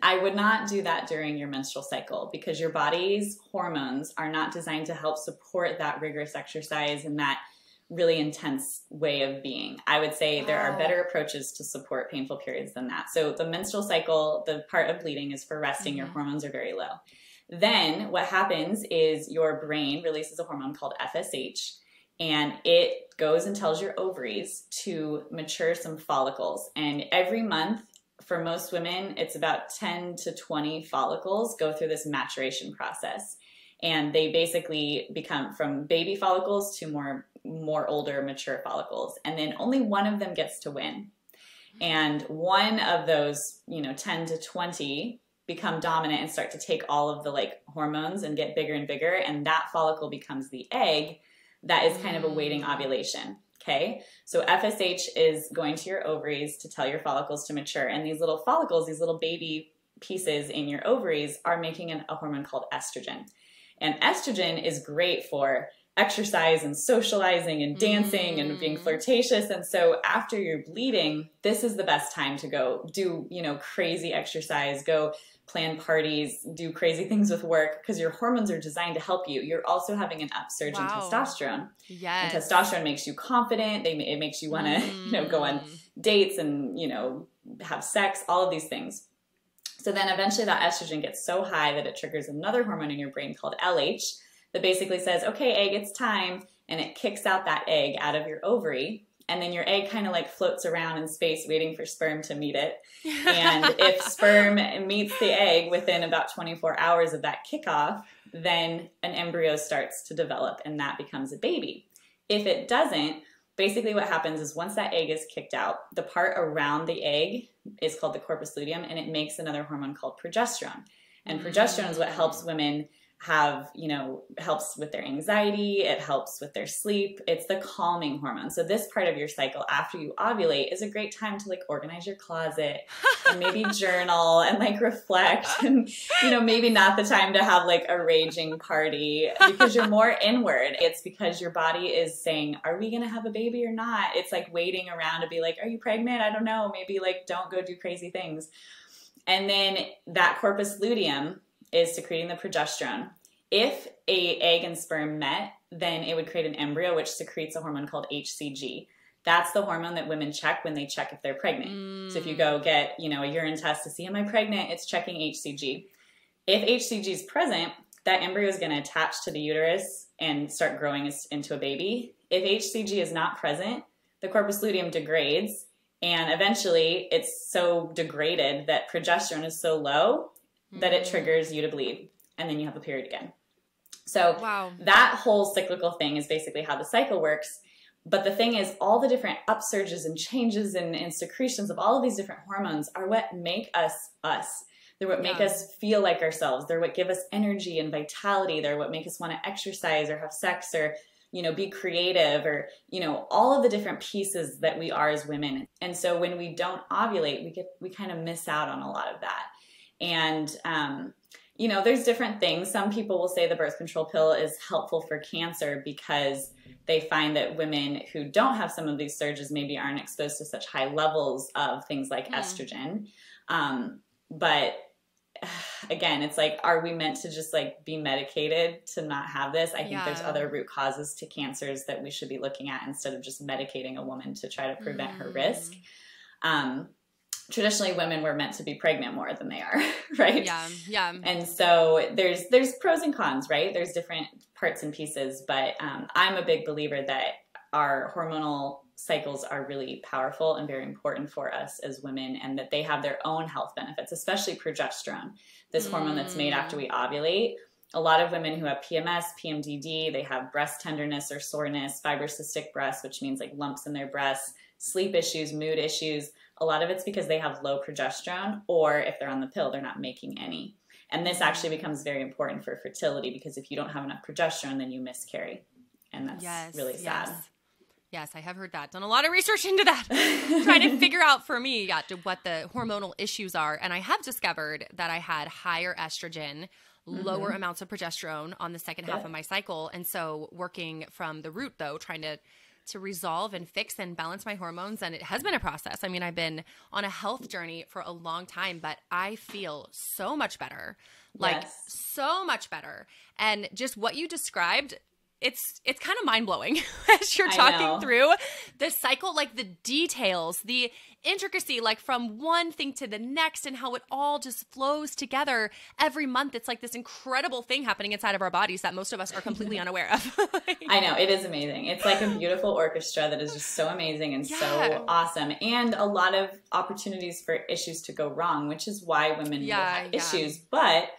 I would not do that during your menstrual cycle because your body's hormones are not designed to help support that rigorous exercise and that really intense way of being. I would say there are better approaches to support painful periods than that. So the menstrual cycle, the part of bleeding is for resting. Your hormones are very low. Then what happens is your brain releases a hormone called FSH, and it goes and tells your ovaries to mature some follicles. And every month, for most women, it's about 10 to 20 follicles go through this maturation process. And they basically become from baby follicles to more older, mature follicles. And then only one of them gets to win. And one of those, 10 to 20 become dominant and start to take all of the hormones and get bigger and bigger. And that follicle becomes the egg that is kind of awaiting ovulation. Okay, so FSH is going to your ovaries to tell your follicles to mature. And these little follicles, these little baby pieces in your ovaries are making a hormone called estrogen. And estrogen is great for exercise and socializing and dancing and being flirtatious. And so after you're bleeding, this is the best time to go do, you know, crazy exercise, go plan parties, do crazy things with work, because your hormones are designed to help you. You're also having an upsurge in testosterone. Yes. And testosterone makes you confident. It makes you want to, you know, go on dates and, you know, have sex, all of these things. So then eventually that estrogen gets so high that it triggers another hormone in your brain called LH that basically says, okay, egg, it's time. And it kicks out that egg out of your ovary. And then your egg kind of like floats around in space waiting for sperm to meet it. And if sperm meets the egg within about 24 hours of that kickoff, then an embryo starts to develop and that becomes a baby. If it doesn't, basically what happens is once that egg is kicked out, the part around the egg is called the corpus luteum, and it makes another hormone called progesterone. And progesterone is what helps women have, you know, helps with their anxiety, it helps with their sleep. It's the calming hormone. So this part of your cycle after you ovulate is a great time to like organize your closet and maybe journal and like reflect and, you know, maybe not the time to have like a raging party because you're more inward. It's because your body is saying, are we going to have a baby or not? It's like waiting around to be like, are you pregnant? I don't know. Maybe like don't go do crazy things. And then that corpus luteum is secreting the progesterone. If a egg and sperm met, then it would create an embryo which secretes a hormone called HCG. That's the hormone that women check when they check if they're pregnant. So if you go get, you know, a urine test to see am I pregnant, it's checking HCG. If HCG is present, that embryo is going to attach to the uterus and start growing into a baby. If HCG is not present, the corpus luteum degrades, and eventually it's so degraded that progesterone is so low that it triggers you to bleed, and then you have a period again. So that whole cyclical thing is basically how the cycle works. But the thing is, all the different upsurges and changes and secretions of all of these different hormones are what make us us. They're what make us feel like ourselves. They're what give us energy and vitality. They're what make us want to exercise or have sex or, you know, be creative or, you know, all of the different pieces that we are as women. And so when we don't ovulate, we kind of miss out on a lot of that. And, you know, there's different things. Some people will say the birth control pill is helpful for cancer because they find that women who don't have some of these surges maybe aren't exposed to such high levels of things like estrogen. But again, it's like, are we meant to just like be medicated to not have this? I think there's other root causes to cancers that we should be looking at instead of just medicating a woman to try to prevent her risk. Traditionally, women were meant to be pregnant more than they are, right? Yeah. And so there's pros and cons, right? There's different parts and pieces, but I'm a big believer that our hormonal cycles are really powerful and very important for us as women, and that they have their own health benefits, especially progesterone, this hormone that's made after we ovulate. A lot of women who have PMS, PMDD, they have breast tenderness or soreness, fibrocystic breasts, which means like lumps in their breasts, sleep issues, mood issues. A lot of it's because they have low progesterone, or if they're on the pill, they're not making any. And this actually becomes very important for fertility because if you don't have enough progesterone, then you miscarry. And that's really sad. Yes, I have heard that. Done a lot of research into that. Trying to figure out for me what the hormonal issues are. And I have discovered that I had higher estrogen, lower amounts of progesterone on the second half of my cycle. And so working from the root, though, trying to resolve and fix and balance my hormones. And it has been a process. I mean, I've been on a health journey for a long time, but I feel so much better, so much better. And just what you described, it's kind of mind-blowing as you're talking through the cycle, like the details, the intricacy, like from one thing to the next and how it all just flows together every month. It's like this incredible thing happening inside of our bodies that most of us are completely unaware of. I know. It is amazing. It's like a beautiful orchestra that is just so amazing and so awesome. And a lot of opportunities for issues to go wrong, which is why women will have issues. But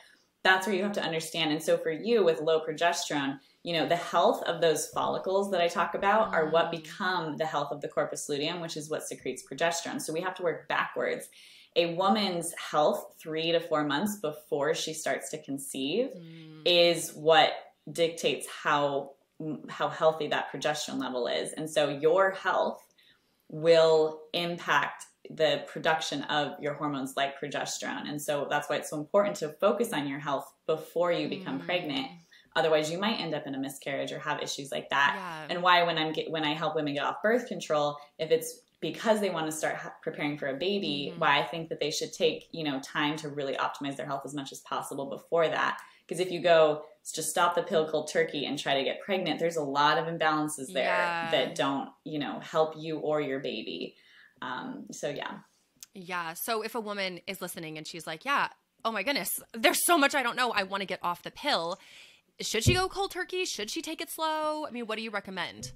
that's where you have to understand. And so for you with low progesterone, you know, the health of those follicles that I talk about are what become the health of the corpus luteum, which is what secretes progesterone. So we have to work backwards. A woman's health 3 to 4 months before she starts to conceive is what dictates how healthy that progesterone level is. And so your health will impact the production of your hormones like progesterone. And so that's why it's so important to focus on your health before you become pregnant. Otherwise, you might end up in a miscarriage or have issues like that. Yeah. And why when I help women get off birth control, if it's because they want to start preparing for a baby, why I think that they should take, you know, time to really optimize their health as much as possible before that. Because if you go just stop the pill cold turkey and try to get pregnant, there's a lot of imbalances there that don't, you know, help you or your baby. So yeah. Yeah. So if a woman is listening and she's like, yeah, oh my goodness, there's so much I don't know, I want to get off the pill. Should she go cold turkey? Should she take it slow? I mean, what do you recommend?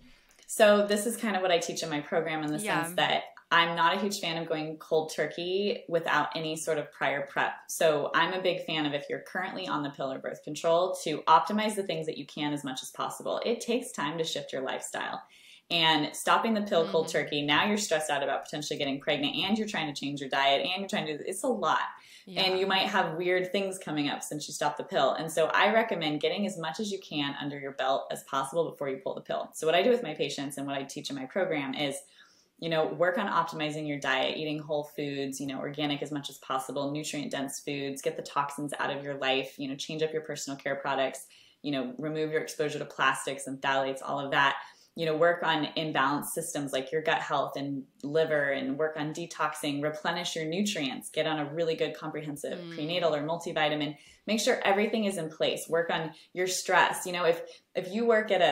So this is kind of what I teach in my program, in the sense that I'm not a huge fan of going cold turkey without any sort of prior prep. So I'm a big fan of, if you're currently on the pill or birth control, to optimize the things that you can as much as possible. It takes time to shift your lifestyle. And stopping the pill cold turkey, now you're stressed out about potentially getting pregnant, and you're trying to change your diet, and you're trying to, it's a lot. Yeah. And you might have weird things coming up since you stopped the pill. And so I recommend getting as much as you can under your belt as possible before you pull the pill. So what I do with my patients and what I teach in my program is, you know, work on optimizing your diet, eating whole foods, you know, organic as much as possible, nutrient-dense foods, get the toxins out of your life, you know, change up your personal care products, you know, remove your exposure to plastics and phthalates, all of that. You know, work on imbalanced systems like your gut health and liver, and work on detoxing, replenish your nutrients, get on a really good comprehensive prenatal or multivitamin, make sure everything is in place, work on your stress. You know, if you work at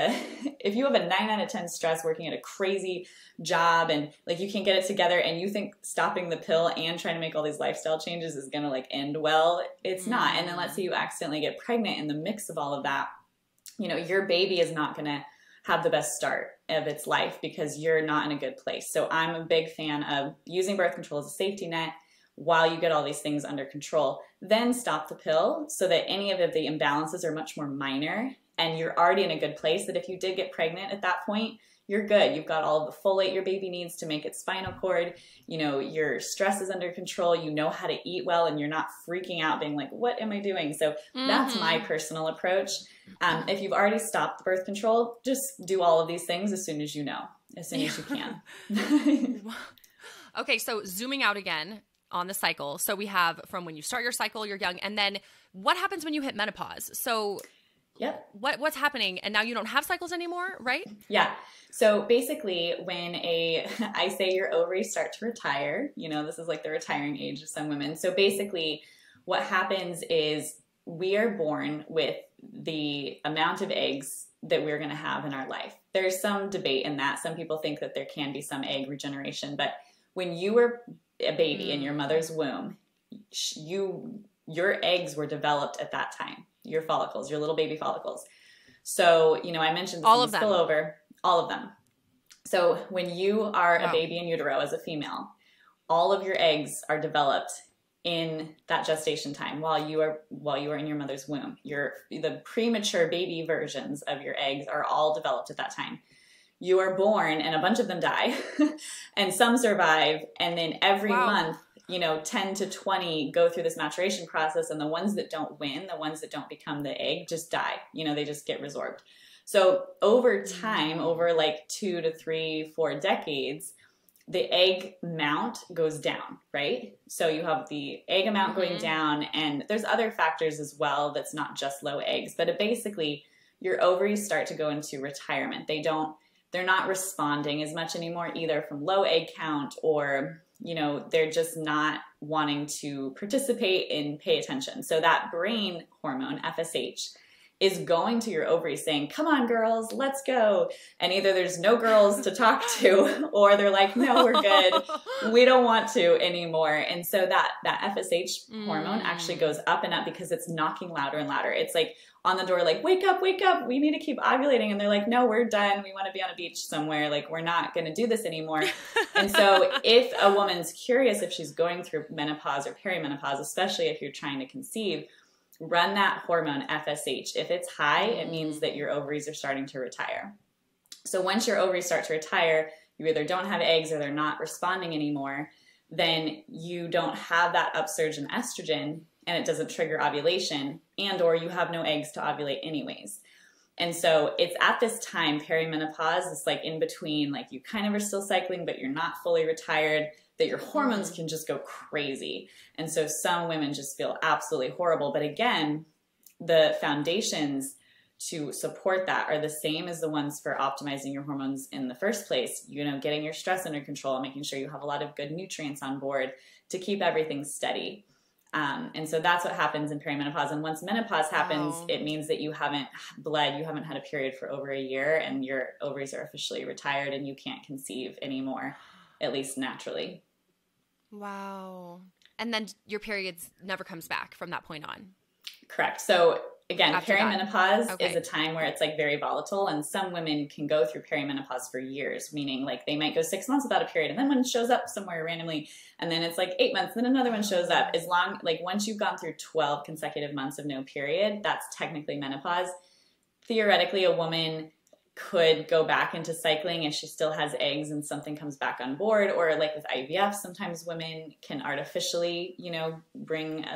if you have a 9 out of 10 stress working at a crazy job and like you can't get it together, and you think stopping the pill and trying to make all these lifestyle changes is going to like end well, it's not. And then let's say you accidentally get pregnant in the mix of all of that, you know, your baby is not going to have the best start of its life because you're not in a good place. So I'm a big fan of using birth control as a safety net while you get all these things under control. Then stop the pill so that any of the imbalances are much more minor, and you're already in a good place, that if you did get pregnant at that point, you're good. You've got all of the folate your baby needs to make its spinal cord. You know, your stress is under control. You know how to eat well, and you're not freaking out being like, what am I doing? So that's my personal approach. If you've already stopped the birth control, just do all of these things as soon as you know, as soon as you can. Okay, so zooming out again on the cycle. So we have from when you start your cycle, you're young, and then what happens when you hit menopause? So what's happening? And now you don't have cycles anymore, right? Yeah. So basically when I say your ovaries start to retire, you know, this is like the retiring age of some women. So basically what happens is we are born with the amount of eggs that we're going to have in our life. There's some debate in that. Some people think that there can be some egg regeneration, but when you were a baby in your mother's womb, your eggs were developed at that time. Your follicles, your little baby follicles. So, you know, I mentioned this all in of the them. spillover, all of them. So when you are a baby in utero as a female, all of your eggs are developed in that gestation time while you are in your mother's womb. The premature baby versions of your eggs are all developed at that time. You are born and a bunch of them die and some survive. And then every month, you know, 10 to 20 go through this maturation process, and the ones that don't win, the ones that don't become the egg, just die. You know, they just get resorbed. So over time, over like 2 to 3, 4 decades, the egg amount goes down, right? So you have the egg amount going down, and there's other factors as well that's not just low eggs, but basically your ovaries start to go into retirement. They're not responding as much anymore, either from low egg count or, you know, they're just not wanting to participate and pay attention. So that brain hormone, FSH, is going to your ovaries saying, come on, girls, let's go. And either there's no girls to talk to, or they're like, no, we're good. We don't want to anymore. And so that FSH hormone actually goes up and up because it's knocking louder and louder. It's like on the door, like, wake up, we need to keep ovulating. And they're like, no, we're done. We want to be on a beach somewhere. Like, we're not going to do this anymore. And so if a woman's curious if she's going through menopause or perimenopause, especially if you're trying to conceive, run that hormone FSH. If it's high, it means that your ovaries are starting to retire. So once your ovaries start to retire, you either don't have eggs or they're not responding anymore, then you don't have that upsurge in estrogen and it doesn't trigger ovulation, and or you have no eggs to ovulate anyways. And so it's at this time, perimenopause, it's like in between, like you kind of are still cycling, but you're not fully retired, that your hormones can just go crazy. And so some women just feel absolutely horrible. But again, the foundations to support that are the same as the ones for optimizing your hormones in the first place. You know, getting your stress under control and making sure you have a lot of good nutrients on board to keep everything steady. And so that's what happens in perimenopause. And once menopause happens, it means that you haven't bled, you haven't had a period for over a year, and your ovaries are officially retired and you can't conceive anymore, at least naturally. Wow. And then your periods never comes back from that point on. Correct. So again, After perimenopause Okay. is a time where it's like very volatile, and some women can go through perimenopause for years, meaning like they might go 6 months without a period, and then one shows up somewhere randomly, and then it's like 8 months, then another one shows up. As long, like once you've gone through 12 consecutive months of no period, that's technically menopause. Theoretically, a woman could go back into cycling if she still has eggs and something comes back on board, or like with IVF, sometimes women can artificially, you know, bring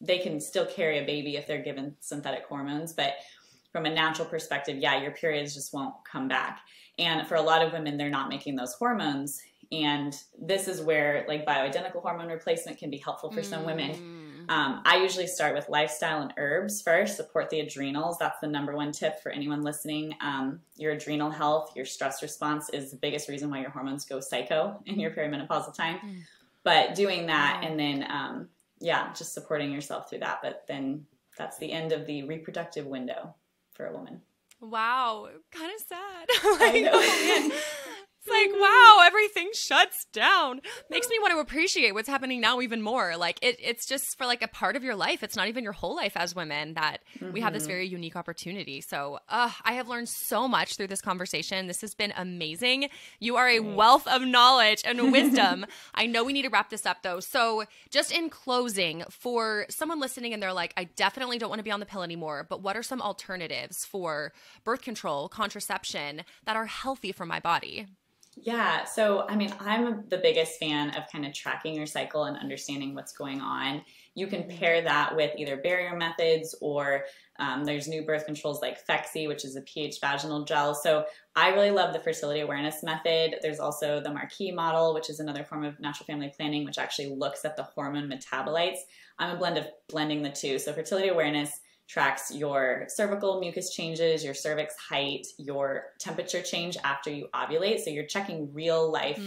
they can still carry a baby if they're given synthetic hormones, but from a natural perspective, yeah, your periods just won't come back. And for a lot of women, they're not making those hormones. And this is where like bioidentical hormone replacement can be helpful for some women. I usually start with lifestyle and herbs first, support the adrenals. That's the number one tip for anyone listening. Your adrenal health, your stress response is the biggest reason why your hormones go psycho in your perimenopausal time. But doing that and then, just supporting yourself through that. But then that's the end of the reproductive window for a woman. Wow. Kind of sad. I know. Oh, man. It's like, wow, everything shuts down. Makes me want to appreciate what's happening now even more. Like it's just for like a part of your life. It's not even your whole life as women that we have this very unique opportunity. So I have learned so much through this conversation. This has been amazing. You are a wealth of knowledge and wisdom. I know we need to wrap this up though. So just in closing, for someone listening and they're like, I definitely don't want to be on the pill anymore, but what are some alternatives for birth control, contraception that are healthy for my body? Yeah. So, I mean, I'm the biggest fan of kind of tracking your cycle and understanding what's going on. You can pair that with either barrier methods or there's new birth controls like Phexxi, which is a pH vaginal gel. So I really love the fertility awareness method. There's also the Marquis model, which is another form of natural family planning, which actually looks at the hormone metabolites. I'm a blend of blending the two. So fertility awareness tracks your cervical mucus changes, your cervix height, your temperature change after you ovulate. So you're checking real life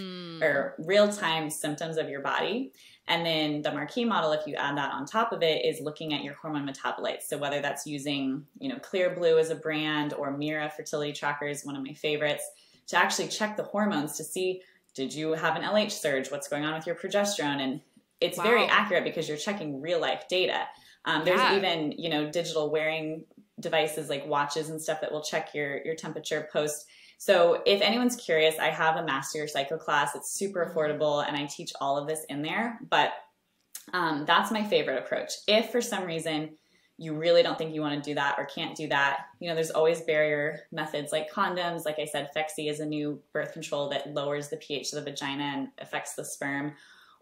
or real time symptoms of your body. And then the Marquis model, if you add that on top of it, is looking at your hormone metabolites. So whether that's using, you know, Clear Blue as a brand or Mira fertility tracker is one of my favorites, to actually check the hormones to see, did you have an LH surge? What's going on with your progesterone? And it's very accurate because you're checking real life data. There's even, you know, digital wearing devices like watches and stuff that will check your temperature post. So if anyone's curious, I have a Master Your Cycle class. It's super affordable and I teach all of this in there, but that's my favorite approach. If for some reason you really don't think you want to do that or can't do that, you know, there's always barrier methods like condoms. Like I said, Phexxi is a new birth control that lowers the pH of the vagina and affects the sperm.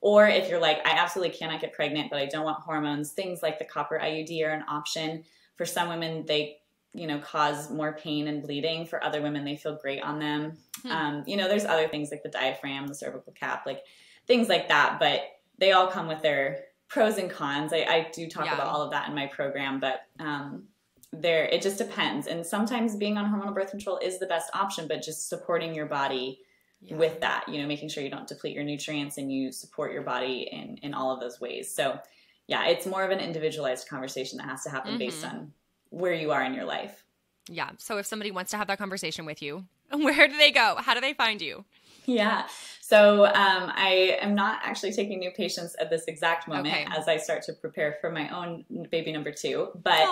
Or if you're like, I absolutely cannot get pregnant, but I don't want hormones, things like the copper IUD are an option. For some women, they, you know, cause more pain and bleeding. For other women, they feel great on them. You know, there's other things like the diaphragm, the cervical cap, like things like that, but they all come with their pros and cons. I do talk about all of that in my program, but it just depends. And sometimes being on hormonal birth control is the best option, but just supporting your body with that, you know, making sure you don't deplete your nutrients and you support your body in all of those ways. So yeah, it's more of an individualized conversation that has to happen based on where you are in your life. Yeah. So if somebody wants to have that conversation with you, where do they go? How do they find you? Yeah. So I am not actually taking new patients at this exact moment as I start to prepare for my own baby number 2. But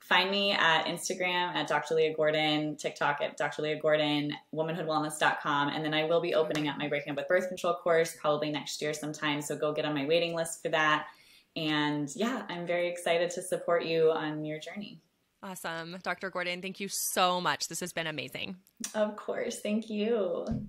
find me at Instagram at Dr. Leah Gordon, TikTok at Dr. Leah Gordon, womanhoodwellness.com. And then I will be opening up my Breaking Up with Birth Control course probably next year sometime. So go get on my waiting list for that. And yeah, I'm very excited to support you on your journey. Awesome. Dr. Gordon, thank you so much. This has been amazing. Of course. Thank you.